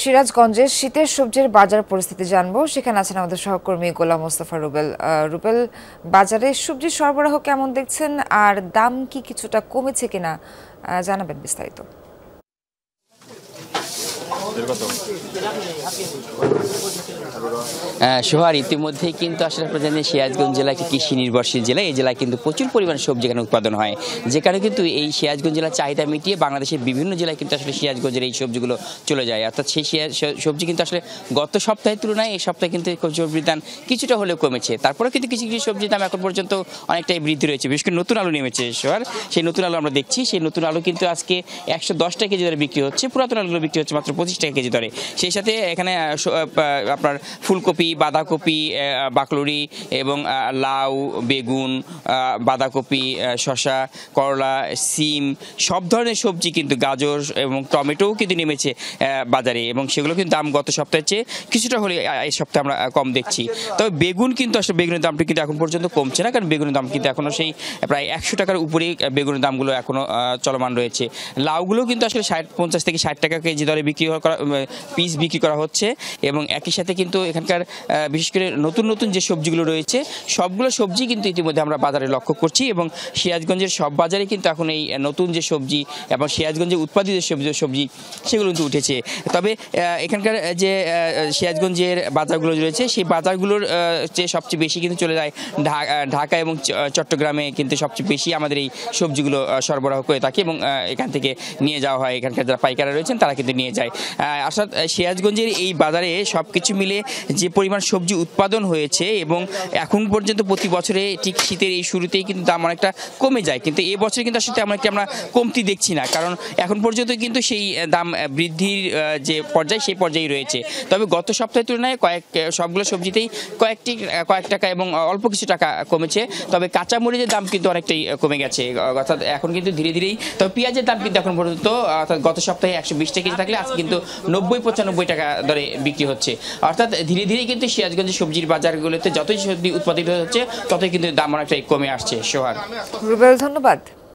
সিরাজগঞ্জে শীতের সবজির বাজার পরিস্থিতি জানবো। সেখানে আছেন আমাদের সহকর্মী গোলাম মোস্তফা রুবেল। রুবেল, বাজারে সবজির সরবরাহ কেমন দেখছেন, আর দাম কি কিছুটা কমেছে কিনা জানাবেন বিস্তারিত। সোহার, ইতিমধ্যেই কিন্তু আসলে আপনারা জানেন সিরাজগঞ্জ জেলা একটি কৃষি নির্ভরশীল জেলা। এই জেলায় কিন্তু প্রচুর পরিমাণ সবজি এখানে উৎপাদন হয়, যে কারণে কিন্তু এই সিরাজগঞ্জ জেলার চাহিদা মিটিয়ে বাংলাদেশের বিভিন্ন জেলায় কিন্তু আসলে সিরাজগঞ্জের এই সবজিগুলো চলে যায়। অর্থাৎ সেই সবজি কিন্তু আসলে গত সপ্তাহের তুলনায় এই সপ্তাহে কিন্তু সবজির দাম কিছুটা হলেও কমেছে। তারপরে কিন্তু কিছু কিছু সবজির দাম এখন পর্যন্ত অনেকটাই বৃদ্ধি রয়েছে। বিশেষ করে নতুন আলু নেমেছে সোহার, সেই নতুন আলু আমরা দেখছি। সেই নতুন আলু কিন্তু আজকে 110 টাকা কেজি দরে বিক্রি হচ্ছে, পুরাতন আলুগুলো বিক্রি হচ্ছে মাত্র 25 টাকা কেজি দরে। সেই সাথে এখানে আপনার ফুলকপি, বাঁধাকপি, বাকলুরি এবং লাউ, বেগুন, বাঁধাকপি, শসা, করলা, সিম, সব ধরনের সবজি কিন্তু, গাজর এবং টমেটোও কিন্তু নেমেছে বাজারে, এবং সেগুলো কিন্তু দাম গত সপ্তাহের চেয়ে কিছুটা হলে এই সপ্তাহে আমরা কম দেখছি। তবে বেগুন কিন্তু আসলে বেগুনের দামটা কিন্তু এখন পর্যন্ত কমছে না, কারণ বেগুনের দাম কিন্তু এখনও সেই প্রায় 100 টাকার উপরেই বেগুনের দামগুলো এখনও চলমান রয়েছে। লাউগুলো কিন্তু আসলে 50 থেকে 60 টাকা কেজি দরে পিস বিক্রি করা হচ্ছে, এবং একই সাথে কিন্তু এখানকার বিশেষ করে নতুন নতুন যে সবজিগুলো রয়েছে সবগুলো সবজি কিন্তু ইতিমধ্যে আমরা বাজারে লক্ষ্য করছি, এবং সিরাজগঞ্জের সব বাজারে কিন্তু এখন এই নতুন যে সবজি এবং সিরাজগঞ্জে উৎপাদিত সবজি সেগুলো কিন্তু উঠেছে। তবে এখানকার যে সিরাজগঞ্জের বাজারগুলো রয়েছে সেই বাজারগুলোর চেয়ে সবচেয়ে বেশি কিন্তু চলে যায় ঢাকা এবং চট্টগ্রামে, কিন্তু সবচেয়ে বেশি আমাদের এই সবজিগুলো সরবরাহ করে থাকে, এবং এখান থেকে নিয়ে যাওয়া হয়। এখানকার যারা পাইকাররা রয়েছেন তারা কিন্তু নিয়ে যায়। অর্থাৎ সিরাজগঞ্জের এই বাজারে সব কিছু মিলে যে পরিমাণ সবজি উৎপাদন হয়েছে, এবং এখন পর্যন্ত প্রতি বছরে ঠিক শীতের এই শুরুতেই কিন্তু দাম অনেকটা কমে যায়, কিন্তু এই বছর কিন্তু আসলে তেমন একটি আমরা কমতি দেখছি না, কারণ এখন পর্যন্ত কিন্তু সেই দাম বৃদ্ধির যে পর্যায়ে সেই পর্যায়ে রয়েছে। তবে গত সপ্তাহের তুলনায় সবগুলো সবজিতেই কয়েক টাকা এবং অল্প কিছু টাকা কমেছে। তবে কাঁচামরিচের দাম কিন্তু অনেকটাই কমে গেছে, অর্থাৎ এখন কিন্তু ধীরে ধীরেই। তবে পেঁয়াজের দাম কিন্তু এখন পর্যন্ত, অর্থাৎ গত সপ্তাহে 120 টাকা কেজি থাকলে আজকে কিন্তু 90-95 টাকা দরে বিক্রি হচ্ছে। অর্থাৎ ধীরে ধীরে কিন্তু সিরাজগঞ্জের সবজির বাজারগুলোতে যতই সবজি উৎপাদিত হচ্ছে ততই কিন্তু দাম অনেকটাই কমে আসছে। সোহার, রুবেল, ধন্যবাদ।